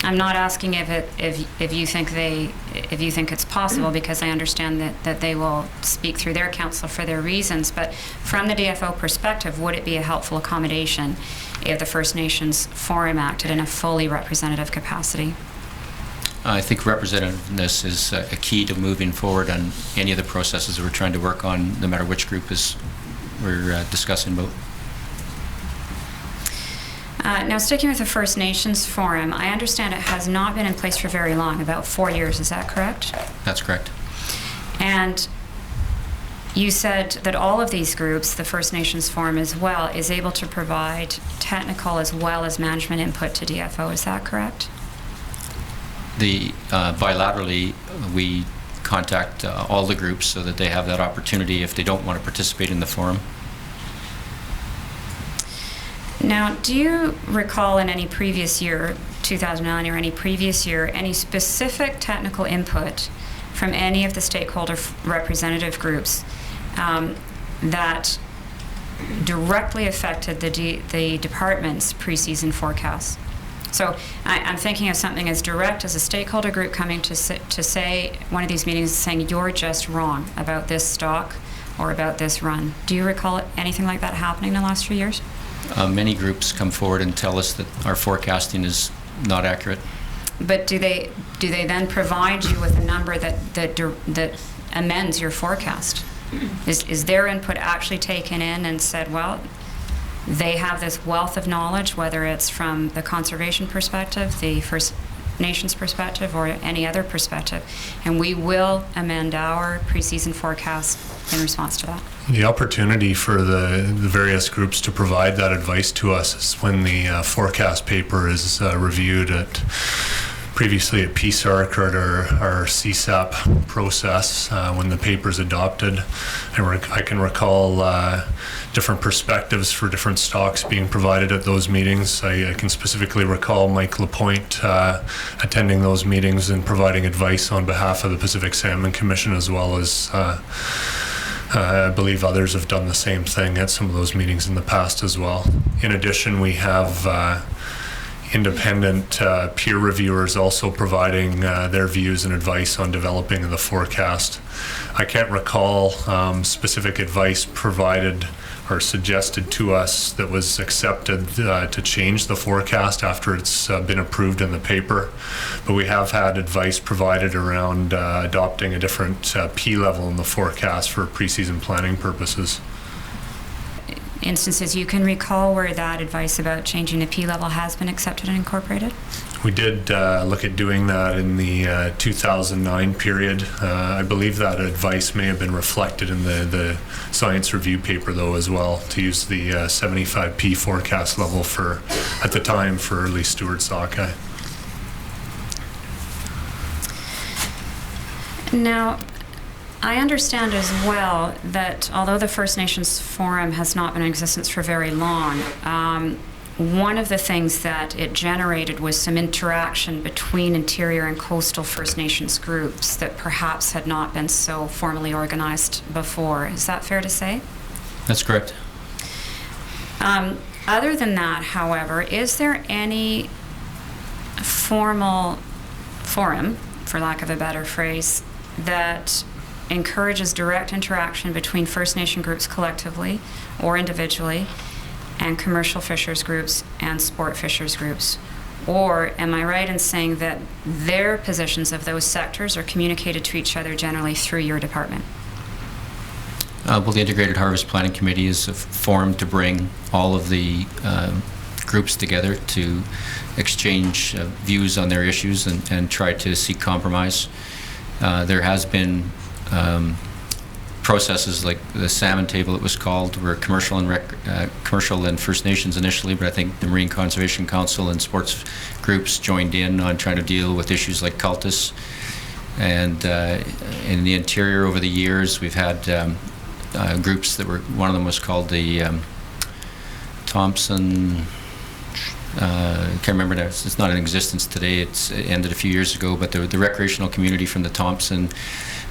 I'm not asking if you think it's possible, because I understand that they will speak through their council for their reasons. But from the DFO perspective, would it be a helpful accommodation if the First Nations Forum acted in a fully representative capacity? I think representativeness is a key to moving forward on any of the processes that we're trying to work on, no matter which group we're discussing about. Now, sticking with the First Nations Forum, I understand it has not been in place for very long, about 4 years, is that correct? That's correct. And you said that all of these groups, the First Nations Forum as well, is able to provide technical as well as management input to DFO, is that correct? Bilaterally, we contact all the groups so that they have that opportunity if they don't want to participate in the forum. Now, do you recall in any previous year, 2009 or any previous year, any specific technical input from any of the stakeholder representative groups that directly affected the department's preseason forecasts? So I'm thinking of something as direct as a stakeholder group coming to say, one of these meetings saying, you're just wrong about this stock or about this run. Do you recall anything like that happening in the last few years? Many groups come forward and tell us that our forecasting is not accurate. But do they then provide you with a number that amends your forecast? Is their input actually taken in and said, well, they have this wealth of knowledge, whether it's from the conservation perspective, the First Nations perspective, or any other perspective, and we will amend our preseason forecast in response to that? The opportunity for the various groups to provide that advice to us is when the forecast paper is reviewed at previously at PSARC or at our CSAP process when the paper's adopted. I can recall different perspectives for different stocks being provided at those meetings. I can specifically recall Mike Lapointe attending those meetings and providing advice on behalf of the Pacific Salmon Commission, as well as I believe others have done the same thing at some of those meetings in the past as well. In addition, we have independent peer reviewers also providing their views and advice on developing the forecast. I can't recall specific advice provided or suggested to us that was accepted to change the forecast after it's been approved in the paper, but we have had advice provided around adopting a different P level in the forecast for preseason planning purposes. Instances you can recall where that advice about changing the P level has been accepted and incorporated? We did look at doing that in the 2009 period. I believe that advice may have been reflected in the science review paper, though, as well, to use the 75P forecast level for, at the time, for early Stewart sockeye. Now, I understand as well that although the First Nations Forum has not been in existence for very long, one of the things that it generated was some interaction between interior and coastal First Nations groups that perhaps had not been so formally organized before. Is that fair to say? That's correct. Other than that, however, is there any formal forum, for lack of a better phrase, that encourages direct interaction between First Nation groups collectively or individually and commercial fishers groups and sport fishers groups? Or am I right in saying that their positions of those sectors are communicated to each other generally through your department? Well, the Integrated Harvest Planning Committee is formed to bring all of the groups together to exchange views on their issues and try to seek compromise. There has been processes like the salmon table, it was called, were commercial and First Nations initially, but I think the Marine Conservation Council and sports groups joined in on trying to deal with issues like cultists. And in the interior over the years, we've had groups that were, one of them was called the Thompson, I can't remember now, it's not in existence today, it ended a few years ago, but the recreational community from the Thompson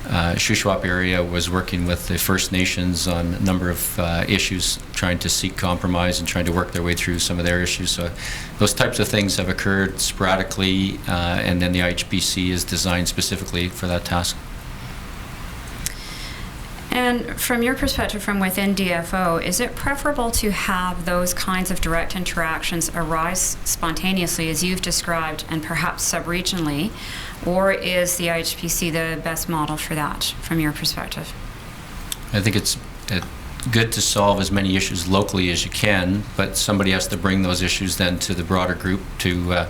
Shuswap area was working with the First Nations on a number of issues, trying to seek compromise and trying to work their way through some of their issues. So those types of things have occurred sporadically, and then the IHPC is designed specifically for that task. And from your perspective from within DFO, is it preferable to have those kinds of direct interactions arise spontaneously as you've described and perhaps sub-regionally, or is the IHPC the best model for that from your perspective? I think it's good to solve as many issues locally as you can, but somebody has to bring those issues then to the broader group to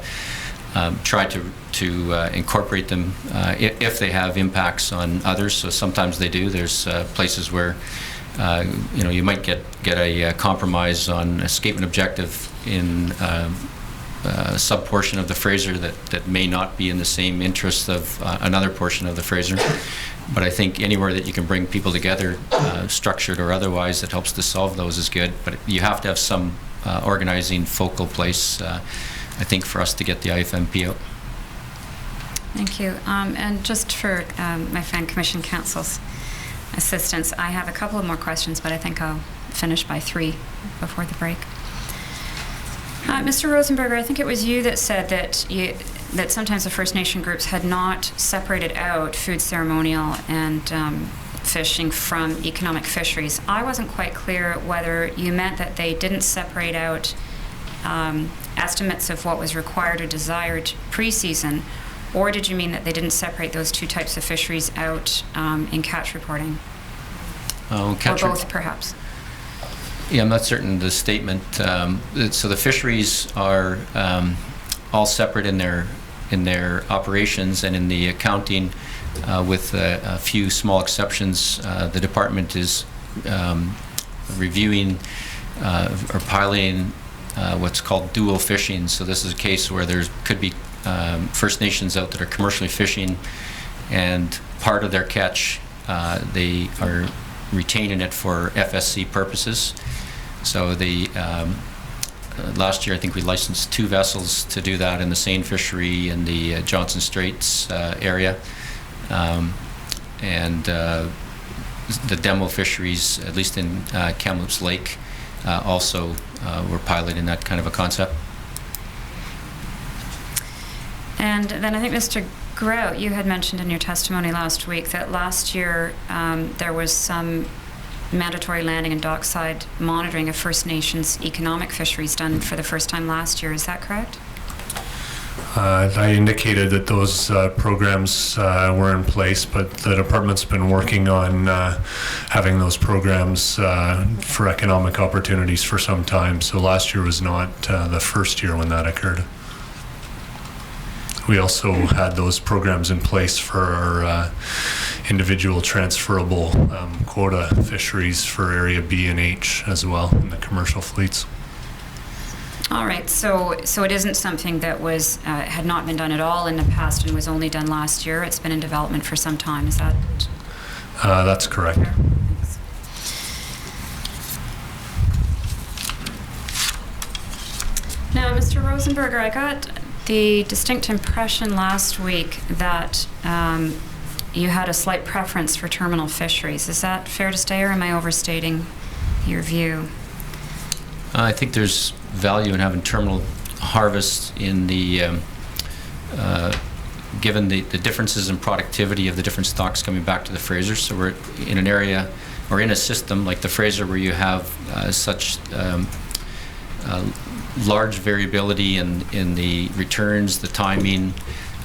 try to incorporate them if they have impacts on others. So sometimes they do. There's places where you might get a compromise on escapement objective in a sub-portion of the Fraser that may not be in the same interest of another portion of the Fraser. But I think anywhere that you can bring people together, structured or otherwise, that helps to solve those is good. But you have to have some organizing focal place, I think, for us to get the IFMP out. Thank you. And just for my friend Commission Counsel's assistance, I have a couple of more questions, but I think I'll finish by 3 before the break. Mr. Rosenberger, I think it was you that said that sometimes the First Nation groups had not separated out food ceremonial and fishing from economic fisheries. I wasn't quite clear whether you meant that they didn't separate out estimates of what was required or desired pre-season, or did you mean that they didn't separate those two types of fisheries out in catch reporting? Or both, perhaps? Yeah, I'm not certain the statement. So the fisheries are all separate in their operations and in the accounting, with a few small exceptions. The department is reviewing or piloting what's called dual fishing. So this is a case where there could be First Nations out that are commercially fishing, and part of their catch they are retaining it for FSC purposes. So the last year I think we licensed 2 vessels to do that in the Seine fishery in the Johnson Straits area, and the demo fisheries, at least in Kamloops Lake, also were piloting that kind of a concept. And then I think, Mr. Grout, you had mentioned in your testimony last week that last year there was some mandatory landing and dockside monitoring of First Nations economic fisheries done for the first time last year. Is that correct? I indicated that those programs were in place, but the department's been working on having those programs for economic opportunities for some time. So last year was not the first year when that occurred. We also had those programs in place for our individual transferable quota fisheries for Area B and H as well in the commercial fleets. All right, so it isn't something that was had not been done at all in the past and was only done last year. It's been in development for some time. Is that? That's correct. Fair? Thanks. Now, Mr. Rosenberger, I got the distinct impression last week that you had a slight preference for terminal fisheries. Is that fair to say, or am I overstating your view? I think there's value in having terminal harvest in the given the differences in productivity of the different stocks coming back to the Fraser. So we're in an area or in a system like the Fraser where you have such large variability in the returns, the timing,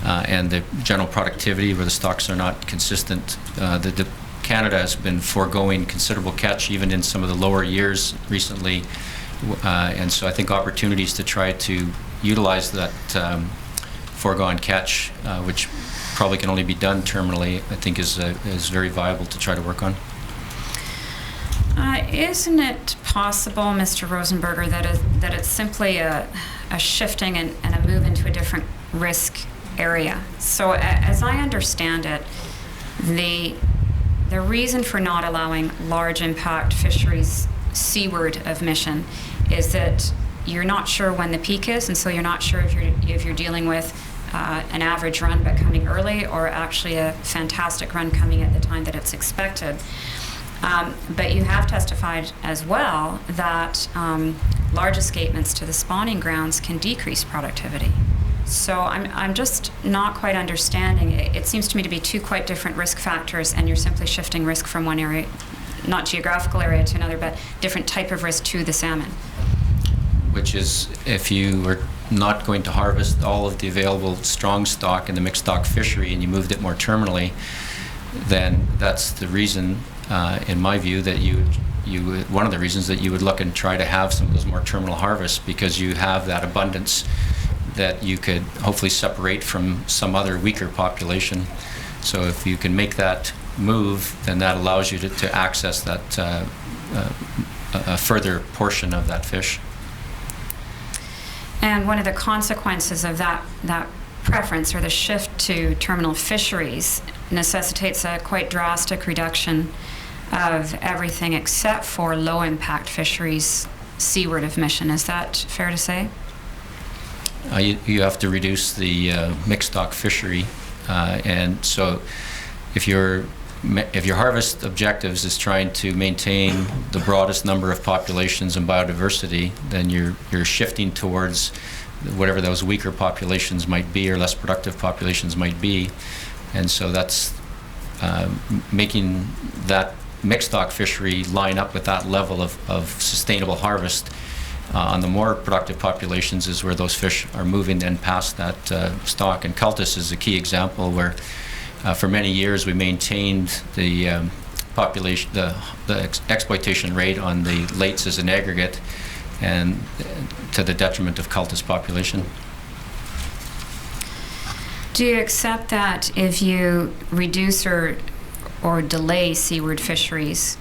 and the general productivity where the stocks are not consistent. Canada has been foregoing considerable catch even in some of the lower years recently, and so I think opportunities to try to utilize that foregone catch, which probably can only be done terminally, I think is very viable to try to work on. Isn't it possible, Mr. Rosenberger, that it's simply a shifting and a move into a different risk area? So as I understand it, the reason for not allowing large impact fisheries seaward of Mission is that you're not sure when the peak is, and so you're not sure if you're dealing with an average run but coming early, or actually a fantastic run coming at the time that it's expected. But you have testified as well that large escapements to the spawning grounds can decrease productivity. So I'm just not quite understanding. It seems to me to be 2 quite different risk factors, and you're simply shifting risk from one area, not geographical area, to another, but different type of risk to the salmon. Which is, if you were not going to harvest all of the available strong stock in the mixed stock fishery and you moved it more terminally, then that's the reason, in my view, that one of the reasons that you would look and try to have some of those more terminal harvests, because you have that abundance that you could hopefully separate from some other weaker population. So if you can make that move, then that allows you to access that a further portion of that fish. And one of the consequences of that preference, or the shift to terminal fisheries, necessitates a quite drastic reduction of everything except for low impact fisheries seaward of Mission. Is that fair to say? You have to reduce the mixed stock fishery, and so if your harvest objectives is trying to maintain the broadest number of populations and biodiversity, then you're shifting towards whatever those weaker populations might be or less productive populations might be, and so that's making that mixed stock fishery line up with that level of sustainable harvest. On the more productive populations is where those fish are moving then past that stock. And Cultus is a key example where for many years we maintained the population, the exploitation rate on the lates as an aggregate, and to the detriment of Cultus population. Do you accept that if you reduce or delay seaward fisheries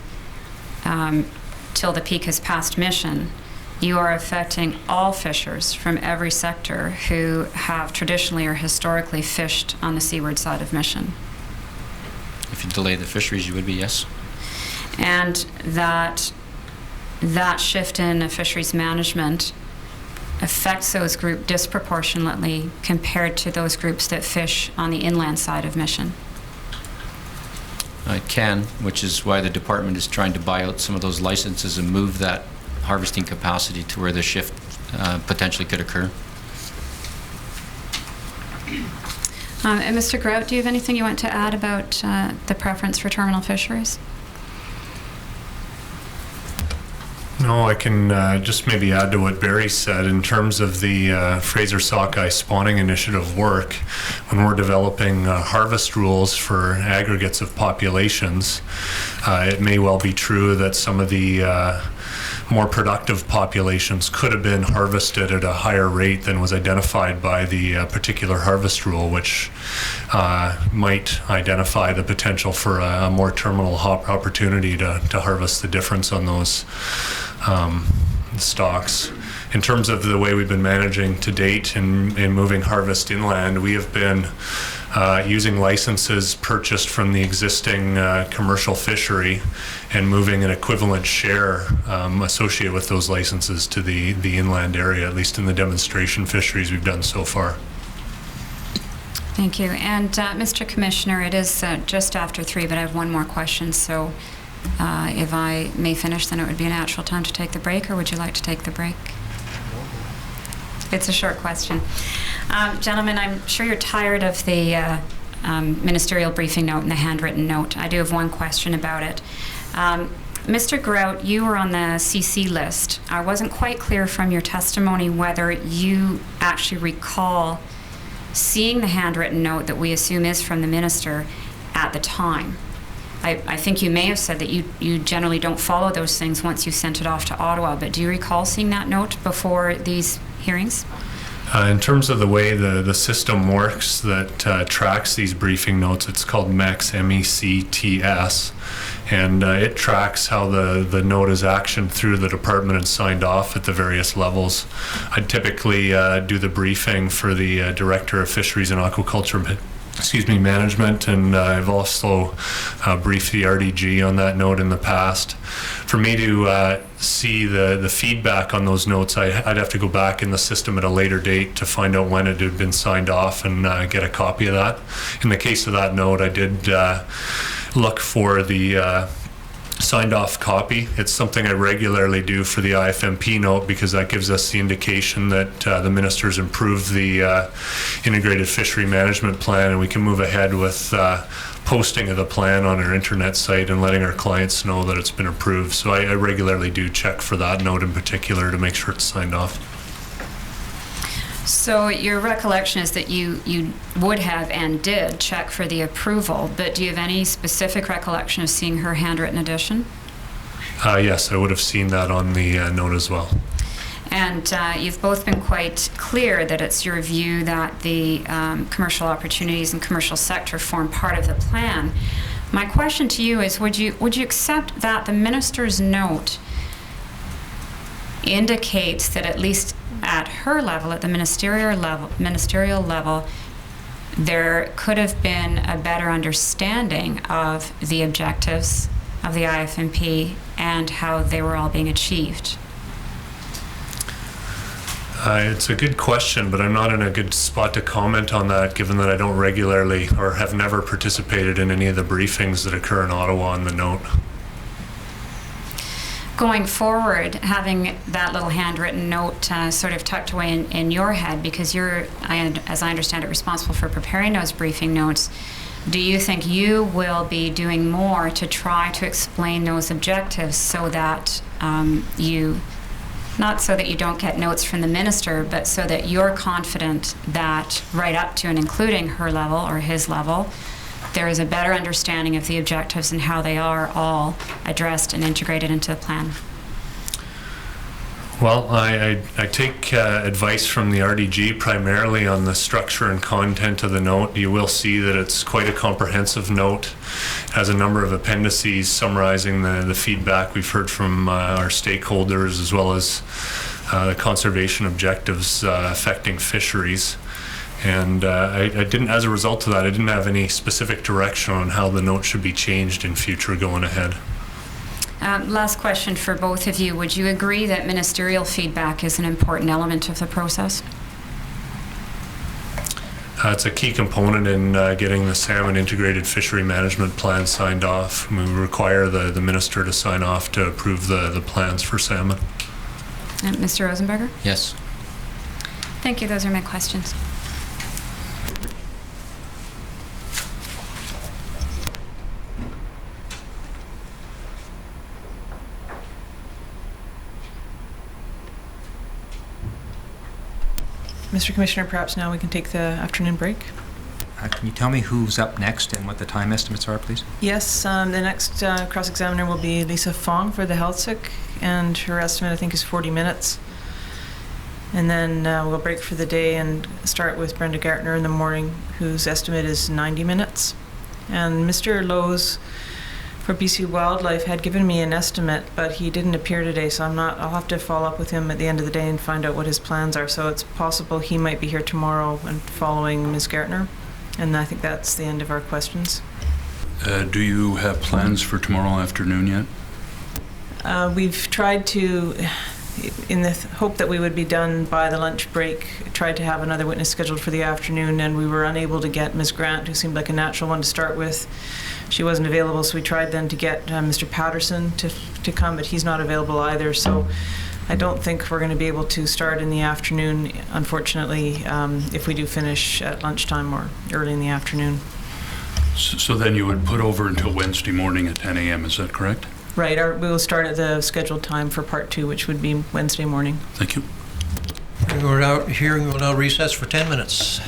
till the peak has passed Mission, you are affecting all fishers from every sector who have traditionally or historically fished on the seaward side of Mission. If you delay the fisheries, you would be, yes. And that shift in fisheries management affects those groups disproportionately compared to those groups that fish on the inland side of Mission. It can, which is why the department is trying to buy out some of those licenses and move that harvesting capacity to where the shift potentially could occur. And Mr. Grout, do you have anything you want to add about the preference for terminal fisheries? No, I can just maybe add to what Barry said in terms of the Fraser Sockeye Spawning Initiative work. When we're developing harvest rules for aggregates of populations, it may well be true that some of the more productive populations could have been harvested at a higher rate than was identified by the particular harvest rule, which might identify the potential for a more terminal opportunity to harvest the difference on those stocks. In terms of the way we've been managing to date in moving harvest inland, we have been using licenses purchased from the existing commercial fishery and moving an equivalent share associated with those licenses to the inland area, at least in the demonstration fisheries we've done so far. Thank you. And Mr. Commissioner, it is just after 3, but I have one more question. So if I may finish, then it would be a natural time to take the break, or would you like to take the break? It's a short question. Gentlemen, I'm sure you're tired of the ministerial briefing note and the handwritten note. I do have one question about it. Mr. Grout, you were on the CC list. I wasn't quite clear from your testimony whether you actually recall seeing the handwritten note that we assume is from the minister at the time. I think you may have said that you generally don't follow those things once you sent it off to Ottawa, but do you recall seeing that note before these hearings? In terms of the way the system works that tracks these briefing notes, it's called MECS, M-E-C-T-S, and it tracks how the note is actioned through the department and signed off at the various levels. I typically do the briefing for the Director of Fisheries and Aquaculture management, and I've also briefed the RDG on that note in the past. For me to see the feedback on those notes, I'd have to go back in the system at a later date to find out when it had been signed off and get a copy of that. In the case of that note, I did look for the signed off copy. It's something I regularly do for the IFMP note because that gives us the indication that the minister's improved the integrated fishery management plan, and we can move ahead with posting of the plan on our internet site and letting our clients know that it's been approved. So I regularly do check for that note in particular to make sure it's signed off. So your recollection is that you would have and did check for the approval, but do you have any specific recollection of seeing her handwritten addition? Yes, I would have seen that on the note as well. And you've both been quite clear that it's your view that the commercial opportunities and commercial sector form part of the plan. My question to you is, would you accept that the minister's note indicates that at least at her level, at the ministerial level, there could have been a better understanding of the objectives of the IFMP and how they were all being achieved? It's a good question, but I'm not in a good spot to comment on that, given that I don't regularly or have never participated in any of the briefings that occur in Ottawa on the note. Going forward, having that little handwritten note sort of tucked away in your head, because you're, as I understand it, responsible for preparing those briefing notes, do you think you will be doing more to try to explain those objectives so that not so that you don't get notes from the minister, but so that you're confident that right up to and including her level or his level, there is a better understanding of the objectives and how they are all addressed and integrated into the plan? Well, I take advice from the RDG primarily on the structure and content of the note. You will see that it's quite a comprehensive note, has a number of appendices summarizing the feedback we've heard from our stakeholders, as well as the conservation objectives affecting fisheries. And I didn't, as a result of that, I didn't have any specific direction on how the note should be changed in future going ahead. Last question for both of you. Would you agree that ministerial feedback is an important element of the process? It's a key component in getting the salmon integrated fishery management plan signed off. We require the minister to sign off to approve the plans for salmon. Mr. Rosenberger? Yes. Thank you. Those are my questions. Mr. Commissioner, perhaps now we can take the afternoon break. Can you tell me who's up next and what the time estimates are, please? Yes, the next cross-examiner will be Lisa Fong for the Healthsick, and her estimate, I think, is 40 minutes. And then we'll break for the day and start with Brenda Gartner in the morning, whose estimate is 90 minutes. And Mr. Lowe's for BC Wildlife had given me an estimate, but he didn't appear today, so I'll have to follow up with him at the end of the day and find out what his plans are. So it's possible he might be here tomorrow and following Ms. Gartner. And I think that's the end of our questions. Do you have plans for tomorrow afternoon yet? We've tried to, in the hope that we would be done by the lunch break, tried to have another witness scheduled for the afternoon, and we were unable to get Ms. Grant, who seemed like a natural one to start with. She wasn't available, so we tried then to get Mr. Patterson to come, but he's not available either. So I don't think we're going to be able to start in the afternoon, unfortunately, if we do finish at lunchtime or early in the afternoon. So then you would put over until Wednesday morning at 10 a.m., is that correct? Right, we will start at the scheduled time for part 2, which would be Wednesday morning. Thank you. Hearing will now recess for 10 minutes.